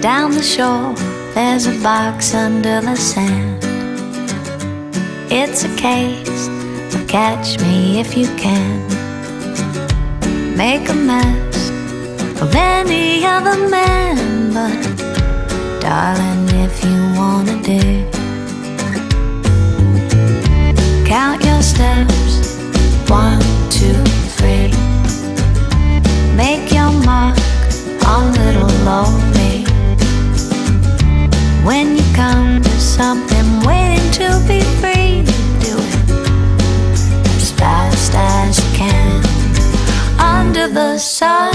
Down the shore, there's a box under the sand. It's a case of catch me if you can. Make a mess of any other man, but darling, if you wanna dig, count your steps, 1, 2, 3. Make your mark on little old me. When you come to something waiting to be free, do it as fast as you can. Under the sun,